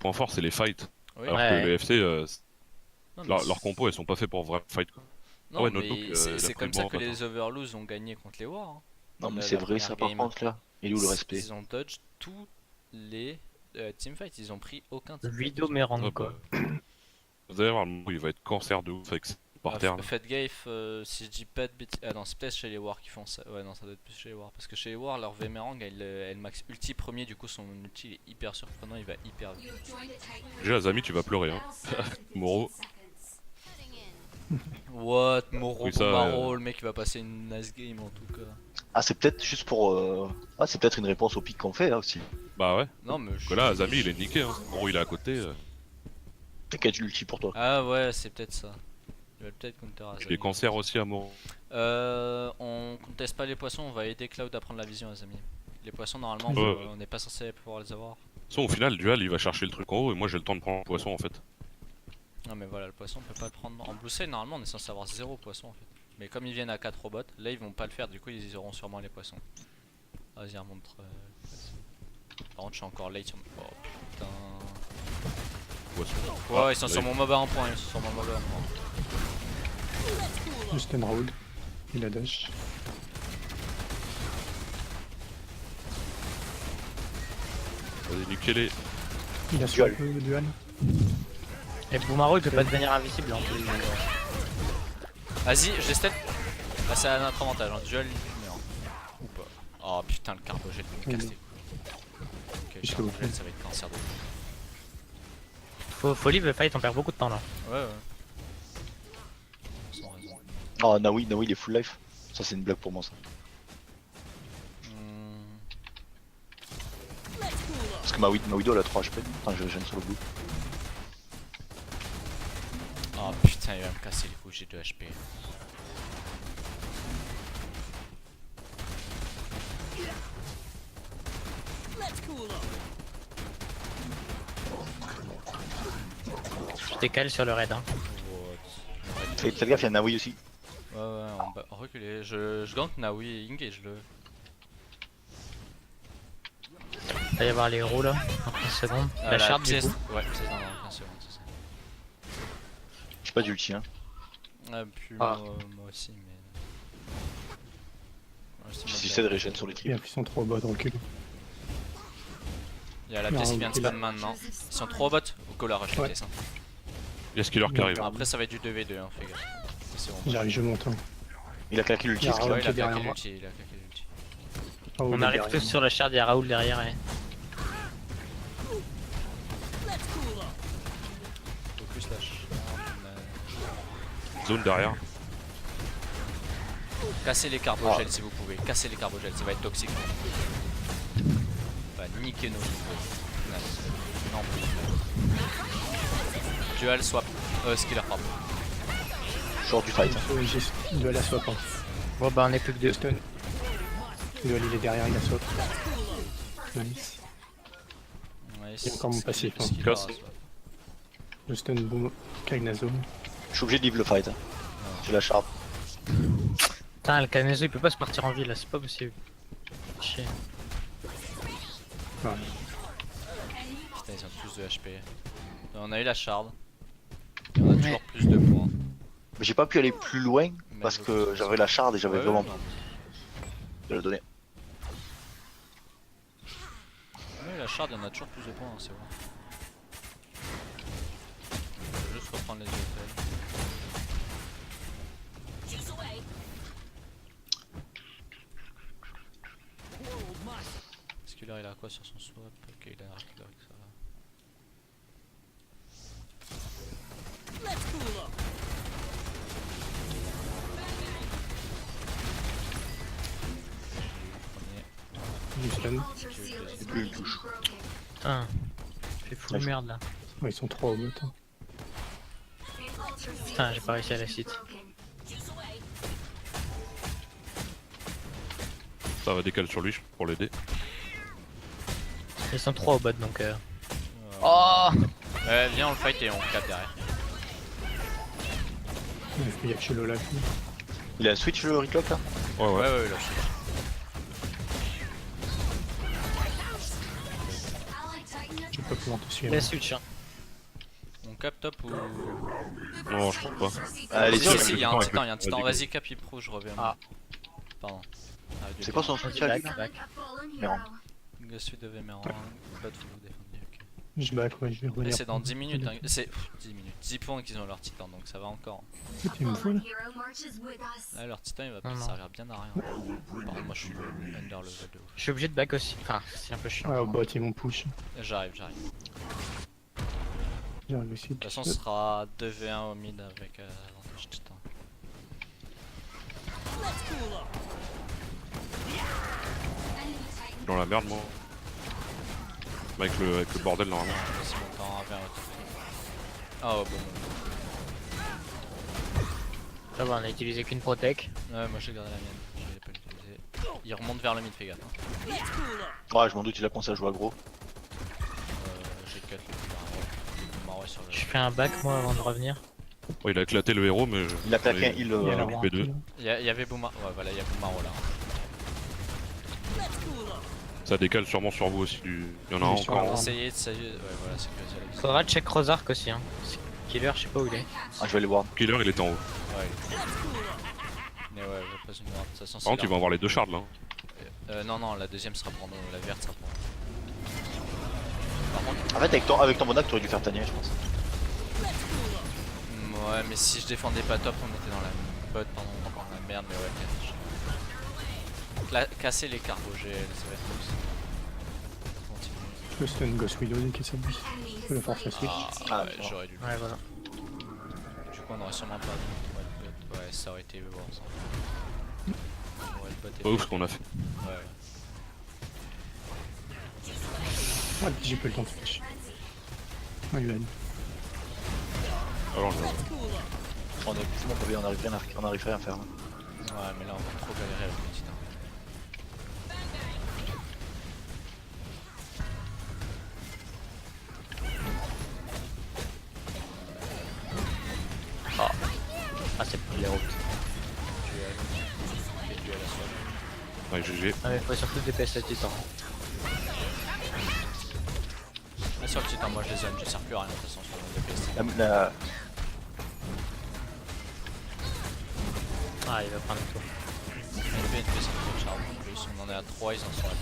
point fort c'est les fights. Oui. Alors Ouais. que les FC, Non, mais leurs compos elles sont pas faits pour vrai fight quoi. non, ouais, mais Notebook, il a c'est pris comme le ça bon que matin. les Overlords ont gagné contre les Wars. Hein. Non, mais La- c'est la vrai première ça par game. contre là. Il est où le respect? Ils ont dodge tous les teamfights, ils ont pris aucun teamfight. Vido Merang Ouais, quoi. bah, vous allez voir, le moment où il va être cancer de ouf avec ses par terre. Là. Faites gaffe, si je dis pas de bêtises. Ah non, c'est peut-être chez les Wars qui font ça. Ouais, non, ça doit être plus chez les Wars. Parce que chez les Wars, leur Vmerang, elle max ulti premier, du coup son ulti il est hyper surprenant, il va hyper vite. Déjà, Zami, tu vas pleurer. Hein. Moro, What? Moro, Oui, ça, Maro, le mec il va passer une nice game en tout cas. Ah, c'est peut-être juste pour. Ah, c'est peut-être une réponse au pic qu'on fait là aussi. bah ouais. Non, mais Que là, Zami, il est niqué. Hein. Moro, il est à côté. T'inquiète, l'ulti pour toi. Ah ouais, c'est peut-être ça. Il va peut-être counter à Il est Zami. cancer aussi à Moro. On conteste pas les poissons, on va aider Cloud à prendre la vision, les amis. Les poissons, normalement, Ouais. on n'est pas censé pouvoir les avoir. De toute façon, au final, Dual, il va chercher le truc en haut et moi, j'ai le temps de prendre le poisson en fait. Non, mais voilà, le poisson, on peut pas le prendre. En Blue Sail, normalement, on est censé avoir 0 poisson en fait. Mais comme ils viennent à 4 robots, là ils vont pas le faire, du coup ils auront sûrement les poissons. Vas-y, remonte. Par contre, je suis encore late sur. Oh putain. Poisson. Ouais, Ah, ils sont là, sur mon MOBA en point, ils sont sur mon MOBA en point. Juste un Raoul. Il a dash. Vas-y, niquez-les. Il a Dual. sur le dual. Et Boumaro il peut pas devenir invisible en plus. Vas-y, j'ai step. Bah, c'est à notre avantage, hein. Duel, non. Ou pas. Oh putain, le carbogel il me casse les couilles. Ok, le Jusqu'au bout. carbogel, ça va être cancer de. Faut leave le fight, on perd beaucoup de temps là. Ouais, ouais. Sans raison. Ah, Nawi, il est full life. Ça, c'est une blague pour moi ça. Hmm. Parce que ma Widow elle a 3 HP. Enfin, je gêne sur le bout. Oh putain, il va me casser les couilles, j'ai 2 HP. Je décale sur le raid. Hein. What? Faites gaffe, il y a Nawi aussi. Ouais, ouais, on va reculer. Je gank Nawi et engage le. Il va y avoir les héros là, en 15 secondes. La charte du pièce. coup. Ouais, c'est dans 15 secondes, c'est ça. J'ai pas d'ulti hein. Ah, puis Ah. moi aussi, mais. Ouais, c'est J'ai ma 17 blague. de régène sur les Il tripes. a pris son 3 bot recul. Il y a la pièce qui vient de ok. spawn maintenant. Ils sont 3 bots au call rush la Ouais. pièce. Hein. Il y a Skiller qui arrive. D'accord. Après, ça va être du 2v2, hein, fais gaffe. C'est bon. J'arrive, je monte. Hein. Il a claqué l'ulti. Il y a ce Raoul Ouais, qu'il il a qui est claqué derrière moi. l'ulti, il a claqué l'ulti. Raoul On est arrive derrière tous sur la charte, il y a Raoul derrière. Et... Focus lâche. Zone derrière. Cassez les carbogels si vous pouvez. Cassez les carbogels, ça va être toxique. Va niquer nos nice. Non. Dual swap. Skiller pardon. Genre du fight. Hein. J'ai dual à swap. Hein. Bon bah on est plus que 2. Stun. Dual il est derrière, il a swap. Nice. Nice. Il y a encore mon passif, hein. Skiller Casse. swap. Le stun boom. Kagnazone. Je suis obligé de leave le fight. Hein. J'ai la charpe. Putain, le Kanezo il peut pas se partir en ville là, c'est pas possible. Chier. Ouais. Putain, ils ont tous de HP. On a eu la shard. Et on a toujours plus de points. Mais j'ai pas pu aller plus loin Mais parce je- que j'avais la shard et j'avais Ouais, vraiment non. de la donner. On a eu la shard, il y en a toujours plus de points, hein, c'est vrai. Je vais juste reprendre les hôtels. Skiller il a quoi sur son swap? Ok, il a un killer, ça va. Du stun. Et plus il touche. Putain, je fais full Ouais. merde là. Ouais, ils sont 3 au bot. Hein. Putain, j'ai pas réussi à la site. Ça va décaler sur lui pour l'aider. Ils sont 3 au bot donc. Oh viens on le fight et on cap derrière. Il y a que chez Lola. Il a un switch le reclock là. Ouais, ouais. Ouais là Je peux Comment te suivre? Laisse switch. Hein. On cap top ou. Non, je crois pas. Allez, Si, si, il y a un avec titan, le- il y a un titan. vas-y, Vas-y, cap, il pro, je reviens. Ah. Pardon. Ah, c'est quoi son Vas-y, soutien lui back, back. Merde. Gossu de Véméran, bot faut vous défendre. Ok. Je back, ouais, je vais Mais revenir. c'est dans 10 minutes, hein. C'est 10 minutes. 10 points qu'ils ont leur titan, donc ça va encore. Tu me fous là? Là, leur titan il va Non, non. servir bien à rien. Par contre, moi je suis under level de ouf. Je suis obligé de back aussi. Enfin, c'est un peu chiant. Ouais, au bot, ils vont push. J'arrive. J'arrive aussi. De toute façon, ce sera 2v1 au mid avec avantage titan. Dans la merde, moi. Avec le bordel normalement. C'est bon, temps 1v1 au top. Oh bon. Ça va, on a utilisé qu'une protec. Ouais, moi j'ai gardé la mienne. Je l'ai pas utilisée. Il remonte vers le mid, fais gaffe. Hein. Ouais, je m'en doute, il a commencé à jouer aggro. J'ai cut le Maro sur le. Je fais un back moi avant de revenir. Oh, il a éclaté le héros, mais. Il a claqué un il- heal. Il y a la P2. warp, Il y avait Bouma. Ouais, voilà, il y a Boumaro là. Ça décale sûrement sur vous aussi. Il y en a un Il est sur encore. la- Essayez de s'agir. Ouais, voilà, c'est que c'est Faudra check Rosark aussi. Hein. Killer, je sais pas où il est. Ah, je vais aller voir. Killer, il était en haut. Ouais. Mais ouais, je passe une ward. De toute façon, Par contre, ils vont avoir les deux shards là. Non, la deuxième sera pour nous, la verte sera pour nous. Par contre, En fait, avec ton Monac, t'aurais dû faire Tania, je pense. ouais, mais si je défendais pas top, on était dans la botte, pardon, dans la merde, mais ouais, casser les cargos, ça va être cool. Continue. Je peux stun Ghost Widow dès qu'il s'abuse. Je peux le force à switch. Ah, ouais, bon. j'aurais dû. Ouais, voilà. Du coup, on aurait sûrement pas. Ouais, ça aurait été bon ça. Ouais, le bot est Pas ouf ce qu'on a fait. Ouais. Ah, j'ai pas le temps de flash. Ah, il va. Alors, je... On est plus bon, on arrive rien à faire. Là. Ouais, mais là, on va trop galérer avec le titan. Ah, c'est pour les routes. Duel. Et duel à soi. Ouais, GG. Ah, mais faut surtout DPS le titan. Mais sur le titan, moi je les aime, je sers plus à rien de toute façon sur le DPS. Ah, il va prendre le tour. NP, ça me fait charme en plus. On en est à 3, ils en sont à 2.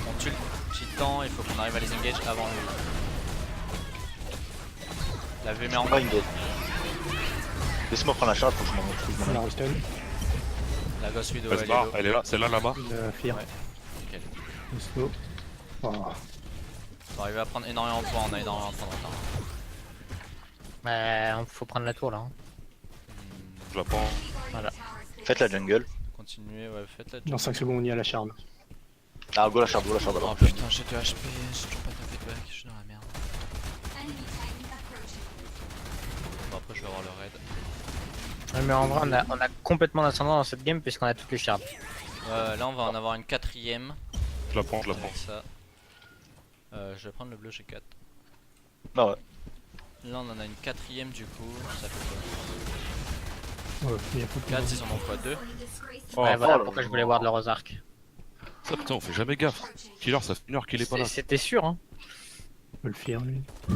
On tue le titan, il faut qu'on arrive à les engage avant le. La V met en. Pas une gate. Laisse-moi prendre la charge, faut que je m'en On la mette. restun. La Ghost Widow, Elle elle se est barre, low. elle est là, celle-là là-bas. Le Fear. Ouais. Nickel. Le slow. Oh. On va arriver à prendre énormément de points, on a énormément de points de retard. Faut prendre la tour là. Hein. Je la prends. Faites la jungle. Continuez, ouais, faites la Dans 5 secondes, on y a la charme. Ah, go la charge Oh alors. putain, j'ai 2 HP, j'ai toujours pas tapé de back, je suis dans la merde. Bon, après, je vais avoir le raid. Ouais, mais en vrai, on a complètement l'ascendant dans cette game puisqu'on a toutes les shards. Là, on va en avoir une quatrième. Je la prends, je la prends. Avec ça. Je vais prendre le bleu, j'ai 4. Ah ouais. Là, on en a une quatrième du coup. Ça fait Ouais, il y a pas quoi 4, ils en ont quoi 2. Oh, Ouais, voilà oh, pourquoi là, je voulais voir de le Rosark. ça putain, on fait jamais gaffe. Killer, ça fait une heure qu'il est pas là. C'était sûr, hein. On peut le Fear, lui. On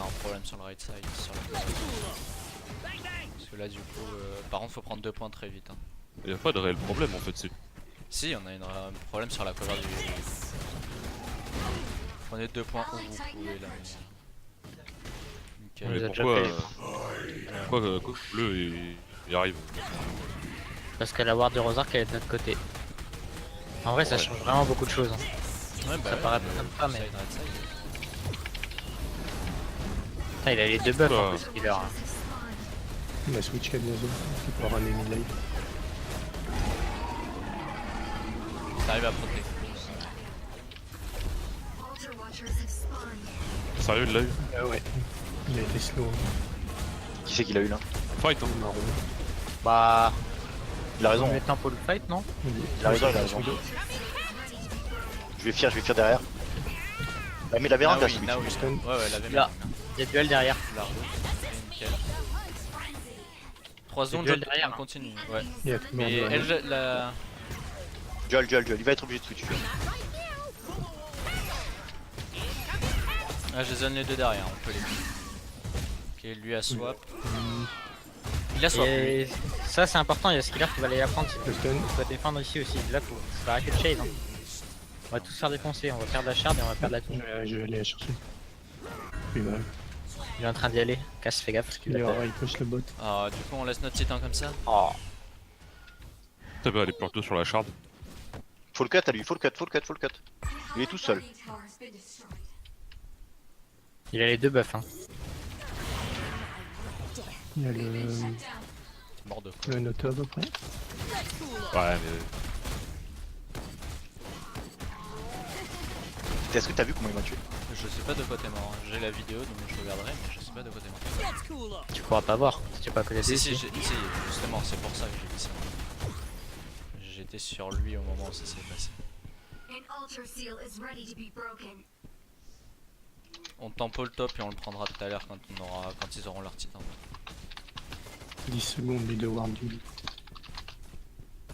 a un problème sur le right side, sur la parce que là, du coup, par contre, faut prendre 2 points très vite. Hein. Y a pas de réel problème en fait, c'est. Si, on a un problème sur la cover du. Prenez 2 points où vous pouvez là. On Nickel. les Mais a déjà pourquoi, fait. pourquoi bleu il arrive? Parce que la ward du Rosark elle est de notre côté. En vrai, ça Ouais. change vraiment beaucoup de choses. Hein. Ouais, bah Ça paraît pas comme ça, mais. side, right side. Putain, il a les deux buffs en Ouais. plus, Killer. Hein. Il a switch Kabiazo. Il peut ramener mid-life. T'arrives à protéger. Sérieux, il l'a eu? Ah ouais. Il a été slow. Qui c'est qu'il a eu là? Fight hein. Marron. Bah. Il a raison. On est temps pour le fight, non? Il a raison. Je vais fier derrière. Bah, mais il avait rien Naoui, caché. Naoui. Stun. Ouais, la V Là. Il y a duel derrière. La route, nickel. 3 secondes, duel je derrière, on hein. continue. Ouais. Il y a tout le Mais monde. elle, la. Duel, il va être obligé de switch. Ah, je zone les deux derrière, on peut les. Ok, lui a swap. Il a swap. lui. Et ça c'est important, il y a Skiller qui va aller la prendre. Le stun. Il faut défendre ici aussi. Là faut arrêter de shade. Hein. On va tous se faire défoncer, on va perdre la shard et on va perdre la tour. Je vais aller la chercher. Oui, voilà. Il est en train d'y aller. Casse, fais gaffe. Parce qu'il Il push le bot. Ah, du coup, on laisse notre titan comme ça. Oh. Ça va aller plutôt sur la shard. Faut le cut à lui, faut le cut. Il est tout seul. Il a les deux buffs. Hein. Il y a le Mort de quoi. Noto à peu près. Ouais, mais. Est-ce que t'as vu comment il m'a tué? Je sais pas de quoi t'es mort. J'ai la vidéo donc je regarderai, mais je sais pas de quoi t'es mort. Tu pourras pas voir si tu es pas à côté de Si, lui. si, justement, c'est pour ça que j'ai dit ça. J'étais sur lui au moment où ça s'est passé. On tempo le top et on le prendra tout à l'heure quand ils auront leur titan. 10 secondes les deux ward du.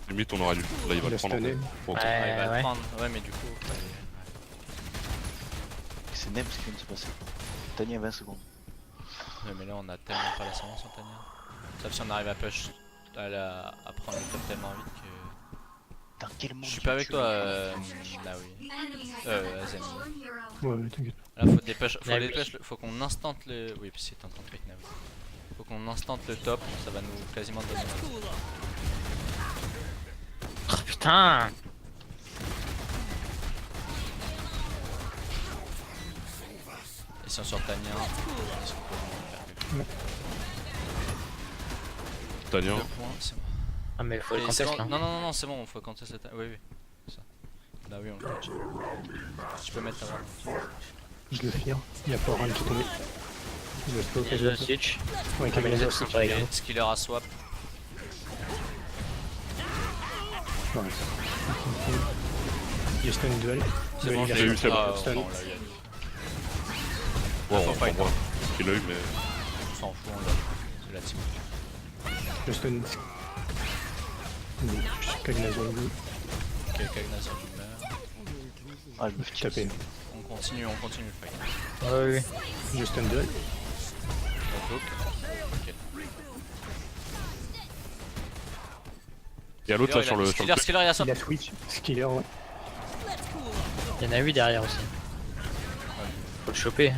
Limite, on aura dû. Là, il va Le le prendre. stunner. Bon, Ouais, Ah, il va ouais. le prendre. Ouais, mais du coup. C'est Nem ce qui vient de se passer. Tania 20 secondes. Ouais, mais là on a tellement pas la séance en Tania. Sauf si on arrive à push à prendre le top tellement vite que. Dans quel monde Je suis tu pas me avec tues, toi, mec Naoui. Azami. Ouais, t'inquiète. Là faut dépêche, Naoui. faut qu'on instant le. Oui, puis c'est un temps avec Naoui. Faut qu'on instant le top, ça va nous quasiment donner. Oh putain. Et si on sort Tania, est-ce qu'on peut vraiment faire Tania. 2 points, c'est bon. Ah mais faut le Et c'est contest bon. là. Non, c'est bon, faut contester cette. Oui, oui. C'est ça. Là, oui, on le catch. Tu peux mettre ta barre. Je le fire. Il y a pas rien qui est tombé. Je le stop. Et je switch. Ouais, Camille les a autres, switch. c'est pas grave. Skiller à swap. Ouais. Il y a stun duel. C'est bon, il a j'ai eu, stun. c'est bon. Ah, Stun. bon, là, il y a du- Bon, faut on fight. voit qu'il l'a eu, mais. On s'en fout, on l'a. C'est la team. Le stun. Je suis Kagnazo. Ok, Kagnazo qui meurt. Ah, je me fais Tapé. taper. On continue le fight. Ouais, oui. Je stun duel. Donc, hook. Ok. Il y a l'autre là sur le. Skiller, Skiller, il y a swap. Il a switch. Skiller, ouais. Il y en a 8 derrière aussi. Faut le choper.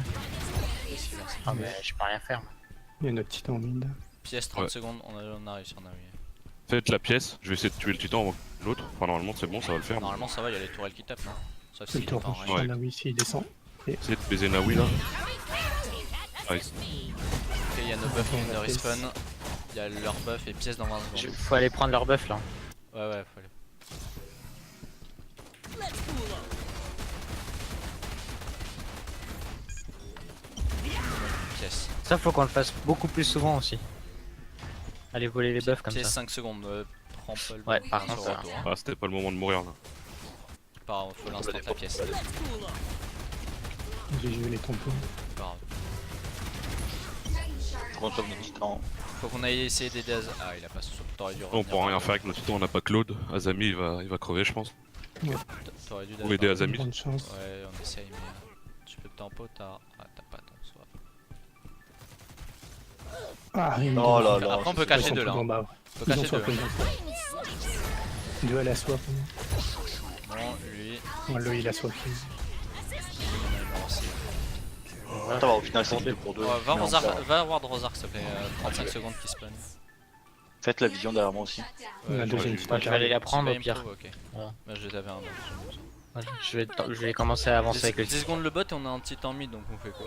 Ah mais je peux rien faire. Il y a notre titan en mid. Pièce 30 Ouais. secondes, on arrive sur Naoui. Faites la pièce, je vais essayer de tuer le titan avant que l'autre. Enfin, normalement, c'est bon, ça va le faire. Normalement, ça va, il y a les tourelles qui tapent, non? Sauf C'est s'il le est tour. pas en range. Ouais. Là, oui, s'il descend. Essayez de baiser Naoui là. Nice. Ok, il y a nos buffs qui viennent de respawn. Il y a leur buff et pièce dans 20 secondes. Faut aller prendre leur buff là. Ouais, faut aller. Pièce. Ça faut qu'on le fasse beaucoup plus souvent aussi. Aller voler les buffs comme Pièce ça. 5 secondes. Prends pas le Ouais, buff par sur contre, ça- retour, hein. Ah, c'était pas le moment de mourir là. Pas grave, faut l'instant la pièce. J'ai joué les tampons. Pas grave. Faut qu'on sauve notre titan. Faut qu'on aille essayer d'aider Az... Ah, il a pas sauté. T'aurais dû On revenir pourra rien par- faire avec notre titan, on n'a pas Claude. Azami il va crever, je pense. T'aurais dû Ou aider Azami. Bonne chance. Ouais, on essaye, mais tu peux tempo, t'as pas ton swap. Ah, il me Oh donne- là là. Après, on peut c'est cacher pas deux là. En bas. Faut Ils ont cacher swap, deux. ils ont swap. Duel à swap. Bon, lui, Ouais, lui, il a swap. il va aussi. Ça va, au final, c'est 2 pour 2. Ouais, va ward Rosark, ça fait 35 secondes qu'il spawn. Faites la vision derrière moi aussi. On a Ouais, deuxième je- titan. Moi je vais aller la prendre au Tu pire. vas improve, ok. Ouais. Bah, je l'avais un autre. Ouais, je vais commencer à avancer avec le 10 secondes le bot et on a un titan mid donc on fait quoi?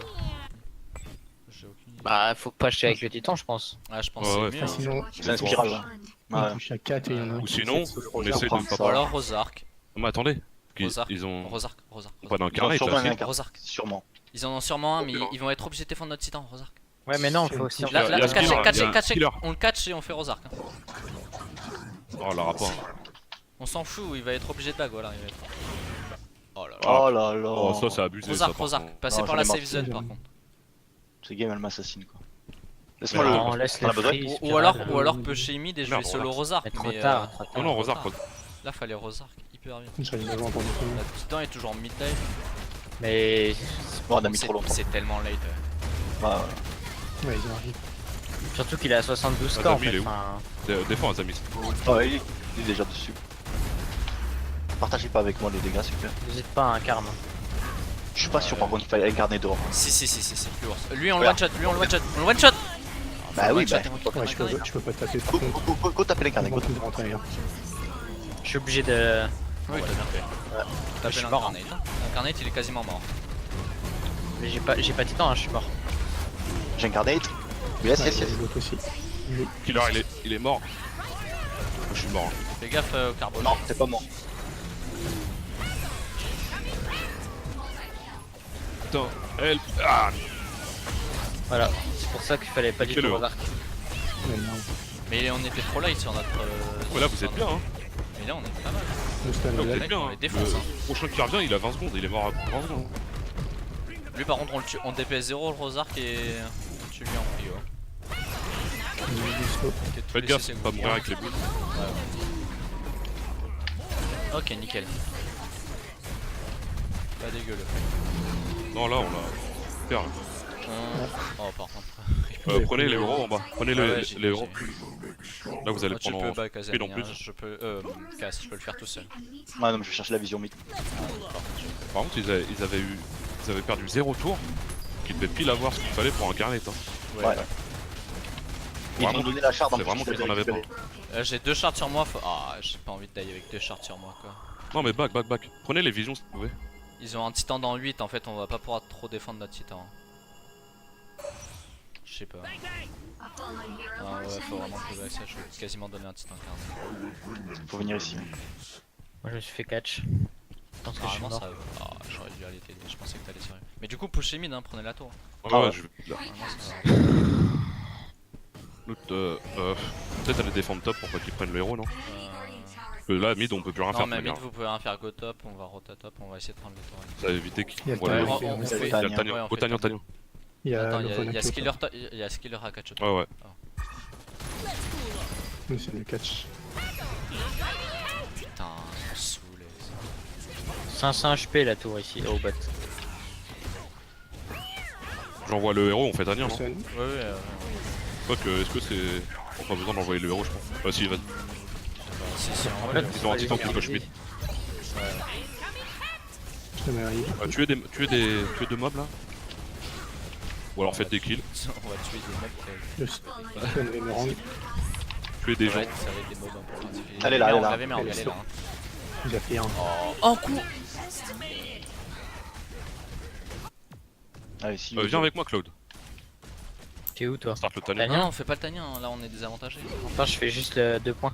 J'ai aucune idée. Bah faut pas acheter avec le titan je pense. Ah, je pense Ouais, que ouais, c'est mieux. Enfin, hein. sinon, C'est un spirale. on Ouais. touche à 4 et il y en a un Ou qui sinon, essaie de se on rejoindre. essaie de prendre pas. ça. Ou alors Rosark. Mais attendez, Rosark. ils ont. Rosark. Pas dans le Ils ont carnet, sûrement là, un si. quart. Rosark. Sûrement. Ils en ont sûrement un, mais ils vont être obligés de défendre notre titan, Rosark. Ouais mais non faut aussi. Il y a- Là, il y a Skiller, il y a catch, Skiller. on le catch et on fait Rosark. Hein. Oh, le rapport. On s'en fout, il va être obligé de back, voilà. Il va être... Oh là là. Oh là là. Oh, ça, c'est abusé. Rosark, ça, par Rosark. contre. Passez Non, par j'en la ai marre. safe zone par contre. Ce game, elle m'assassine quoi. Laisse-moi Mais le. Non, on laisse on a les besoin. free. Ou alors pusher mid et jouer Merde, solo Rosark. Mais trop mais, tard, trop tard. Non, non, Rosark. Là, fallait Rosark hyper vite. J'allais devant pour défendre. Le titan est toujours mid dive. Mais Oh, on a mis trop longtemps. C'est tellement late. Ouais, ouais. Ouais, ils arrivent. Surtout qu'il est à 72 Ah, scores en Zami, il fait. est où Enfin, Défends Azamis. Oh, il est déjà dessus. Partagez pas avec moi les dégâts, s'il vous plaît. n'hésite pas à incarner. Je suis pas sûr par contre qu'il fallait incarner dehors. Si, plus ours. Lui on le Ouais. one shot, on le one shot. Bah oui, bah. Ouais, je peux pas taper par contre. Go taper l'incarner, Moi, go. tout de rentrer, hein. Je suis obligé de. Oui, t'as bien fait. Je Taper suis mort. l'incarnate. L'incarnate il est quasiment mort. Mais j'ai pas titan, hein, je suis mort. J'ai incarnate. Yes, Ouais, yes, il y a yes. l'autre aussi. Oui. Killer, il est mort. Je suis mort. Fais gaffe au carbone. Non, t'es pas mort. Putain, help. Ah, Voilà, c'est pour ça qu'il fallait pas du tout Fais-le. au arc. Ouais, non. Mais on était trop light sur notre. ouais, là vous êtes bien, hein. Mais là on est pas mal. Le stun Là, vous est êtes là. bien. on Hein. les défonce, Le prochain qui revient, il a 20 secondes. Il est mort à 20 secondes. Lui par contre on le tue, on DPS 0 le Rosark et on tue lui en prio. Il est du slow. Faites gaffe, pas mourir avec les boules. Ok nickel. Pas dégueu le. Non, là on a. Faire. Oh par contre. Prenez les héros en bas. Prenez Ouais, les j'ai- héros. Là vous allez Tu prendre peux en back speed en Azami, plus. hein, je peux. Casse, je peux le faire tout seul. Ouais, non, mais je vais chercher la vision mid. Par contre, ils avaient perdu 0 tour. Qu'ils devaient pile avoir ce qu'il fallait pour incarner. Hein. Ouais. Ils Vraiment, m'ont donné la shard en c'est plus. vraiment qu'ils en avaient pas. J'ai 2 shards sur moi, ah j'ai pas envie de die avec 2 shards sur moi quoi. Non, mais back. Prenez les visions si vous pouvez. Ils ont un titan dans 8, en fait on va pas pouvoir trop défendre notre titan. Je sais pas. Ah ouais, faut vraiment que je back ça, je vais quasiment donner un titan carnet. Faut venir ici. Moi je me suis fait catch. Je pense que je suis Normalement mort. ça va. Ah j'aurais dû aller t'aider, je pensais que t'allais sur. Mais du coup pushez mid, hein, prenez la tour. Ouais, Ah ouais, ouais. je vais là. Normalement ça va. L'autre, peut-être aller défendre top pour pas qu'ils prennent le héros, non? Parce que là, mid, on peut plus rien Non faire. mais de mid manière. vous pouvez rien faire, go top, on va rota top, on va essayer de prendre les tours. Ça va éviter qu'il. Il y a le Voilà, Tanya. il y a on Il y a fait- le le Tanya. Tanya. Ouais, on Oh, fait Tanya, Tanya. Tanya. Il y a Attends, le il y a Renekton, skiller à catch top. Ouais, ouais. nous, c'est le catch. Putain, ils sont saoulés. 500 HP la tour ici, au bot. J'envoie le héros, on fait Tanya, Le non? stun. Ouais. Quoique, est-ce que c'est. On a pas besoin d'envoyer le héros, je pense. Ah, si, vas-y. Si, en En vrai, fait, Ils ont un titan qui regarder. push mid. Je te mets un heal. Tuez deux mobs là? Ou alors faites des kills, on va tuer des mobs. Le stun boomerang. tuez des gens. Ouais, ça va être des mobs un peu particuliers. Elle est là, elle est On là. l'avait mis en Elle est galère slow. là. hein. Il a fait un. Oh coup. Allez, si. Viens avec moi, Claude. T'es où toi? Start le Tanya. Tanya. Non, on fait pas le Tanya, hein, là on est désavantagé. Attends, je fais juste le 2 points.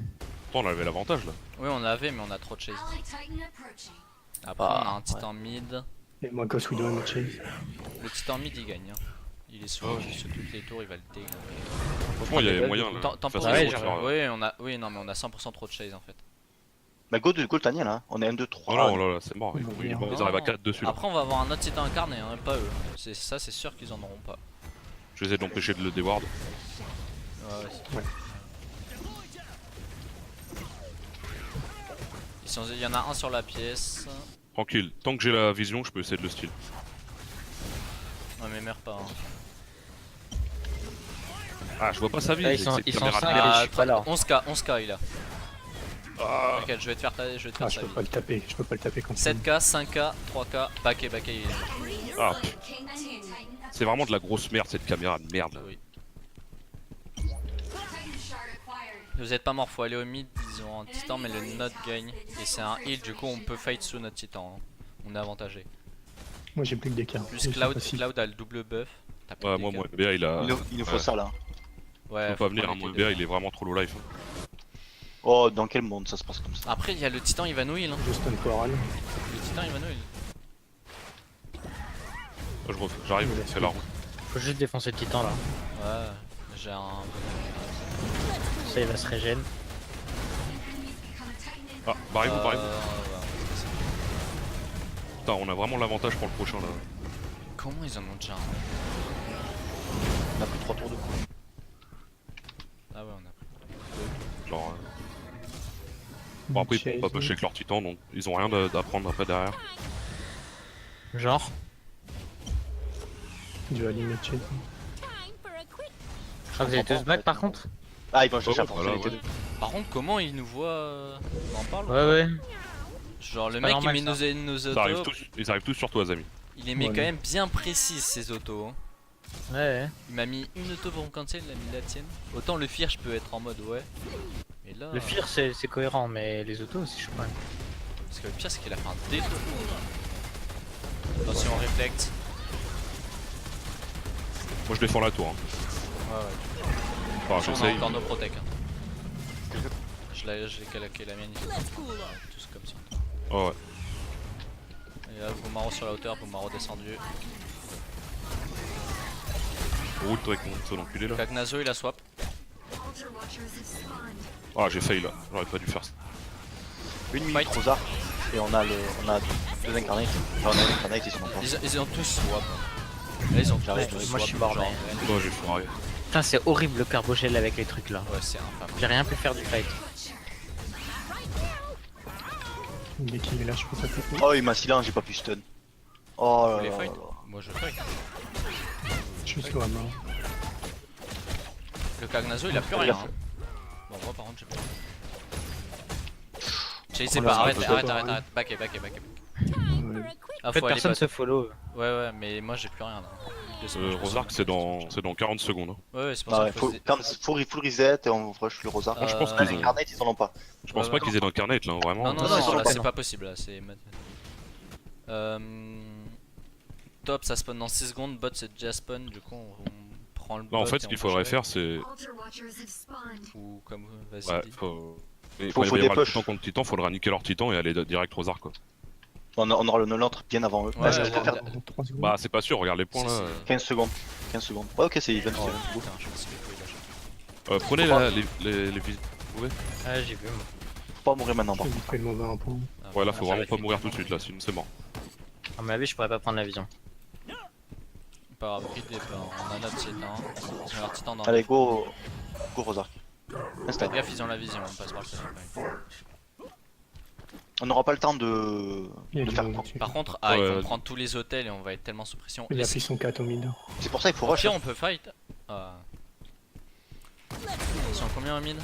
Pourtant, on avait l'avantage là. Oui, on l'avait, mais on a trop de chase. Après, Ah, on a un titan mid. Et moi, Ghost Widow me chase. Le titan mid il gagne. Hein. Il est sur toutes les tours, il va le déglinguer. Franchement, il y avait moyen là. Tant de faire pour ça, ouais, de genre, faire, oui, non, mais on a 100% trop de chase en fait. Bah, go le Tanya là. On est 1, 2, 3. Non, non, là, c'est mort. Ils vont Ils venir. arrivent à 4 dessus là. Après, on va avoir un autre titan incarné, hein, pas eux. Ça, c'est sûr qu'ils en auront pas. Je vais essayer de l'empêcher de le déward. Ouais. Il y en a un sur la pièce. Tranquille, tant que j'ai la vision, je peux essayer de le steal. Ouais, mais meurs pas. Hein. Ah, je vois pas sa vie. Ah, c'est ils sont caméra de 5 merde. et je suis pas là. 11k il a. Ah, T'inquiète, je vais te faire Ah, sa je peux vie. pas le taper. Je peux pas le taper comme ça. 7k, 5k, 3k, backé, il est. ah, c'est vraiment de la grosse merde cette caméra de merde. Oui. Vous êtes pas mort, faut aller au mid, ils ont un titan mais le node gagne. Et c'est un heal, du coup on peut fight sous notre titan. Hein. On est avantagé. Moi, j'ai plus que des cartes. Plus Cloud a le double buff. T'as plus Ouais, de moi, dégâts. mon MBA il a. Il nous faut Ouais. ça là. Ouais, Faut pas venir, prendre mon les MBA dégâts. il est vraiment trop low life. Oh, dans quel monde ça se passe comme ça? Après, il y a le titan Ivanouil. Hein. Je stun Coral. Le titan Ivanouil. J'arrive, Ouais, c'est la route. Faut juste défoncer le titan là. Ouais, j'ai un. Ça il va se régène. Ah, barrez-vous, barrez-vous. ouais. Putain, on a vraiment l'avantage pour le prochain là. Comment ils en ont déjà un? On a pris 3 tours de coup. Ah ouais, on a. Genre. Bon, après, ils Chase. peuvent pas pusher avec leur titan donc ils ont rien d'apprendre après derrière. Genre. Duel image. Ah, vous avez tous back par contre? Ah, ils vont chercher Oh, à force, voilà, les deux. ouais. Par contre, comment il nous voit On en parle ou Ouais, ouais. Genre, le C'est mec pas il met normal, nos autos, Ils arrivent tous sur toi, Azami. il les met Ouais, quand non. même bien précises ces autos. Hein. Ouais, ouais. Il m'a mis une auto pour me cancel, il a mis la tienne. Autant le Fear, je peux être en mode ouais. Mais là. Le Fear c'est cohérent, mais les autos c'est chaud quand même. Parce que le pire, c'est qu'il a fait un défaut. Attention, réflexe. Moi je défends la tour. Hein. Ouais, ouais. Enfin, On a j'essaye. encore nos protec. Hein. J'ai calaqué la mienne ici. Tous comme ça. Oh ouais. Et là, Boumaro sur la hauteur, Boumaro descendu. Route avec mon seul enculé là. Kagnazo, il a swap. Ah, j'ai fail là. J'aurais pas dû faire ça. Une minute Rosar. Et on a deux incarnates. Enfin, on a un incarnate, ils sont en place. Ils ont tous swap. Là, ils ont J'arrive, tous moi, swap. je suis mort, genre, mais- Oh, j'ai foiré. Putain, c'est horrible le carbogel avec les trucs là. Ouais, c'est infâme. J'ai rien pu faire du fight. Dès qu'il est là, je pense à tout. Oh, il m'a silence, j'ai pas pu stun. Oh Vous là les là fight là. Moi, je fight. Je suis slow à mort. Le Kagnazo, il a plus Fais rien. gaffe. Hein. Bon, moi, par contre, j'ai pas. Chasez Oh pas, là, arrête, c'est un arrête, peu arrête, pareil. arrête. Back, back, back. Ouais. Ah, En fait, faut aller personne bot. se follow. Ouais, ouais, mais moi, j'ai plus rien là. Deux secondes, je peux Rosark c'est dans 40 secondes. Hein. Ouais, ouais, c'est pour Bah ça ouais, qu'il faut, quand, faut reset et on rush le Rosar. Euh, je pense On a qu'ils ont- l'incarnate, ils en ont pas. Je pense Ouais, pas ouais. qu'ils aient d'incarnate là, vraiment. Non, non, Non, non, ils sont là pas, c'est non. pas possible, là c'est. Top, ça spawn dans 6 secondes, bot c'est déjà spawn, du coup on prend le bot. Non, en fait, et ce on qu'il push faudrait avec. faire, c'est. Ou comme vas-y, Ouais, dis. il Faut faut des aller voir le push. titan contre titan, faudra niquer leur titan et aller direct Rosark quoi. On aura le nôtre bien avant eux. Ouais, Bah, je ouais, peux faire Dans 3 secondes. Bah, c'est pas sûr, regarde les points Si, là. si. 15 secondes. 15 secondes. Ouais, ok, c'est even. Oh, c'est bon. putain, je me suis fait couiller, là. Prenez Faut là, les vis. Vous pouvez Ah, j'ai vu moi. Faut pas mourir maintenant, Je par vais contre. vite fait le mauvais impôt. Ah, Ouais, là, bon, faut ça vraiment va pas être mourir tout de suite là, sinon c'est mort. À mon avis, je pourrais pas prendre la vision. Pas grave, pris des pas, on a notre titan. Ils ont leur titan dans Allez, go Rosar. Faites Installe. gaffe, ils ont la vision, on passe par le téléphone. On n'aura pas le temps de Il y a du faire monde quoi. dessus. Par contre, ils Ouais. vont prendre tous les hôtels et on va être tellement sous pression. Il a Et pris son 4 au mid. C'est pour ça qu'il faut au rush. pire, on peut fight. Ah. Ils sont combien en mid?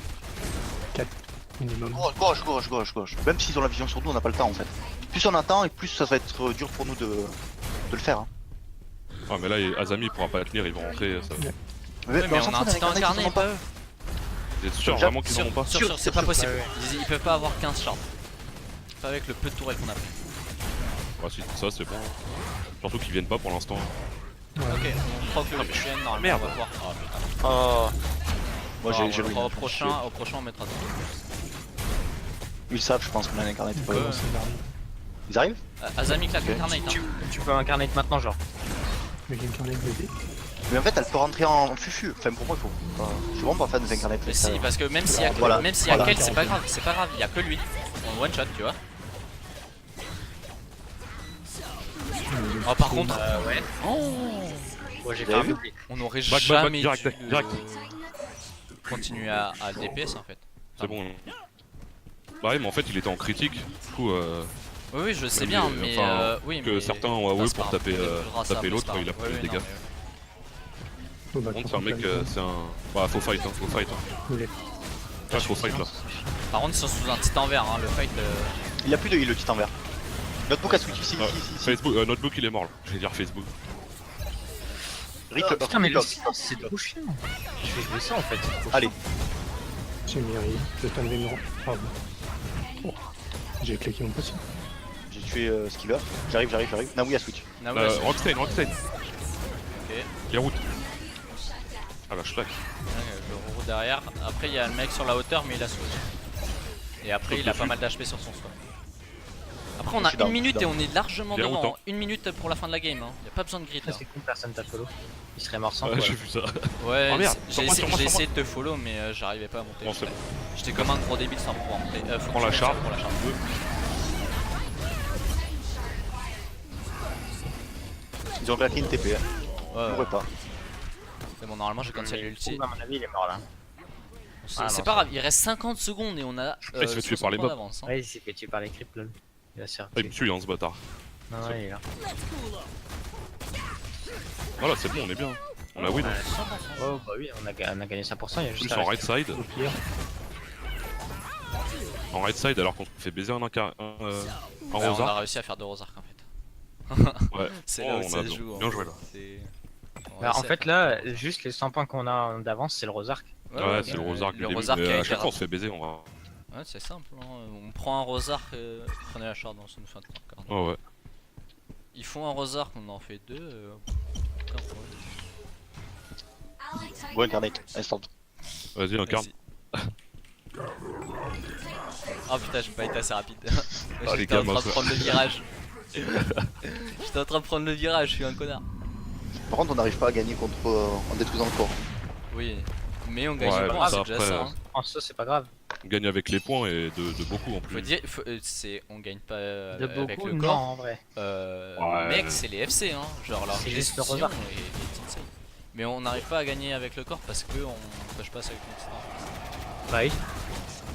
Minimum. Gauche. Même s'ils ont la vision sur nous, on n'a pas le temps en fait. Plus on attend et plus ça va être dur pour nous de le faire. Hein. Ah, mais là, Azami pourra pas tenir, ils vont rentrer. Ça. Ouais, mais s'en on a un fout, titan les incarné, incarnates, pas eux. Vous êtes sûr Déjà, vraiment qu'ils en ont pas Sûr, c'est sûr, pas sûr. possible. Ouais, ouais. Ils peuvent pas avoir 15 shards. Pas avec le peu de tourelles qu'on a pris. Ah, si, ça c'est bon. Surtout qu'ils viennent pas pour l'instant. Ouais. Ok, on proc le chaîne, normalement merde. on va pouvoir. Oh putain. Oh, Moi j'ai Au ruiné. prochain on mettra tout. Ils savent, je pense qu'on a l'incarnate. Ouais, Ouais. c'est l'arme. Ils arrivent? Azami claque Ok. l'incarnate. Hein. tu peux incarner maintenant, genre. Mais j'ai incarné bébé. Mais en fait, elle peut rentrer en fufu. Enfin, pour moi, il faut. Je suis vraiment pas fan des incarnates. Mais si, parce que même s'il y a, Voilà, même s'il y a voilà. Kel, c'est pas grave, il y a que lui. On one shot, tu vois. Oh, par contre, Ouais. Moi j'ai Vous fait un avez vu doublé. on aurait back, jamais direct, dû direct. continuer à le DPS en fait. C'est bon. Bah, ouais, mais en fait, il était en critique. Du coup, Oui, oui, je sais Mais, bien, mais enfin, oui, que mais certains ont avoué c'est pas pour grave. taper, Grâce à taper moi, l'autre, c'est pas il a grave. pris Ouais, des ouais, dégâts. Oh, bah, Par contre, c'est un quand mec, on c'est un. Bah, faut fight, hein, faut fight. Hein. voulait. Ouais, faut fight là. Par contre, ils sont sous un titan vert, hein, le fight. Il a plus de heal, le titan vert. Notebook a switch ici, Ah, ici, ici. Facebook, Notebook il est mort là. Je vais dire Facebook. Rip, Putain, mais le Rip, silence, c'est trop chiant. Je vais jouer ça en fait. c'est trop Allez, J'ai mis je t'enlevais mon. Ah bon. Oh. J'ai cliqué mon possible. j'ai tué Skiller. J'arrive. Naoui a switch. Naoui, c'est- Rockstein. Ok. Il route. Ah bah, je claque. Le roux derrière. Après, il y a le mec sur la hauteur, mais il a switch. Et après, il a pas mal d'HP sur son swap. Après, on Je a suis down, une minute je et suis on est largement Bien devant. autant. Une minute pour la fin de la game. Hein. Y a pas besoin de grid chiant. là. C'est con, personne t'a follow. Il serait mort sans Ouais, toi. j'ai vu ça. Ouais, Oh merde, j'ai sur moi, essayé, sur moi, j'ai sur essayé de te follow, mais j'arrivais pas à monter. Bon, c'est bon. J'étais comme un gros débile sans pouvoir monter. Faut Prends que la je charge. pour la charge. Ils ont claqué une TP. Ouais, Je ouais. pourrais pas. C'est bon, normalement, j'ai cancel l'ulti. À mon avis, il est mort là. C'est Ah, c'est non, pas ça- grave, il reste 50 secondes et on a. il se fait tuer par les 60 mobs. d'avance, hein. Ouais, il s'est fait tuer par les creeps lol. Il va se faire Ah, il me tuer. tue, hein, ce bâtard. Non, non, il est là. Voilà, c'est bon, on est bien. On a win. Oh bah oui, on a gagné 100%, il y a juste Plus à en rester. right side. Au pire. En right side alors qu'on fait baiser un Ouais, on a Rosar. réussi à faire 2 Rosark en fait. Ouais. C'est Oh, là où on ça a se joue. bien joué là. Bah, en fait là, juste les 100 points qu'on a d'avance, c'est le Rosark. Ouais, c'est le Rosark du le début. Rosark Mais qui a à été chaque fois on se fait baiser, on va. Ouais, c'est simple. Hein. On prend un Rosark, prenez la shard dans une fin de carte. Oh ouais. Ils font un Rosark, on en fait 2. Aucun problème. Bon, incarnate, instant. Vas-y, incarne. Vas-y. Oh putain, j'ai pas été assez rapide. Ah, les J'étais en gamins, train de ça. prendre le virage. J'étais en train de prendre le virage, je suis un connard. Par contre, on n'arrive pas à gagner contre en détruisant le corps. Oui, mais on gagne Ouais, du mais point, ça, c'est déjà après, ça. Hein. En ça, c'est pas grave. On gagne avec les points et de beaucoup en Faut plus. dire, on gagne pas De avec beaucoup, le non, corps. en vrai. Ouais. Mec, c'est les FC, hein. Genre leur C'est juste le gestion Rosark. et Tinsei. Mais on n'arrive pas à gagner avec le corps parce que on coche pas ça avec le titan. Bah oui.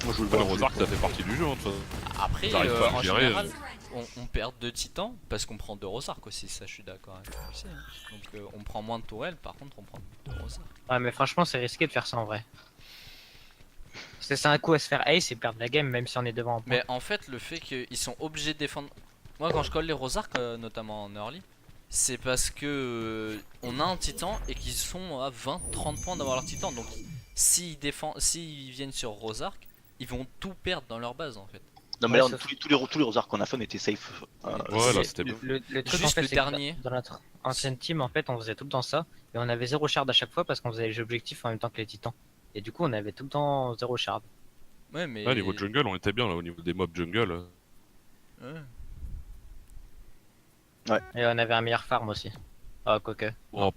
Moi, je vous le Ouais, le vois. Rosark ça fait partie du jeu hein, de toute façon. Après, Ils arrivent pas à en gérer, général, on perd 2 titans parce qu'on prend 2 Rosark aussi, ça je suis d'accord avec FC, hein. Donc on prend moins de tourelles, par contre on prend 2 Rosark. Ouais, mais franchement, c'est risqué de faire ça en vrai. C'est un coup à se faire ace et perdre la game, même si on est devant en point. Mais en fait, le fait qu'ils sont obligés de défendre. Moi, quand je colle les Rosark, notamment en early, c'est parce que on a un titan et qu'ils sont à 20-30 points d'avoir leur titan. Donc, s'ils viennent sur Rosark, ils vont tout perdre dans leur base en fait. Non, mais Ouais, là, sauf- tous les Rosark qu'on a fait, on était safe. Ouais, là c'était bien. Le truc, Juste en fait, le c'est que dernier. dans notre ancienne team, en fait, on faisait tout le temps ça. Et on avait 0 shard à chaque fois parce qu'on faisait les objectifs en même temps que les titans. Et du coup, on avait tout le temps 0 shard. Ouais, mais. Ouais, niveau jungle, on était bien là au niveau des mobs jungle. Ouais. Et on avait un meilleur farm aussi. Ah, quoique. Bon,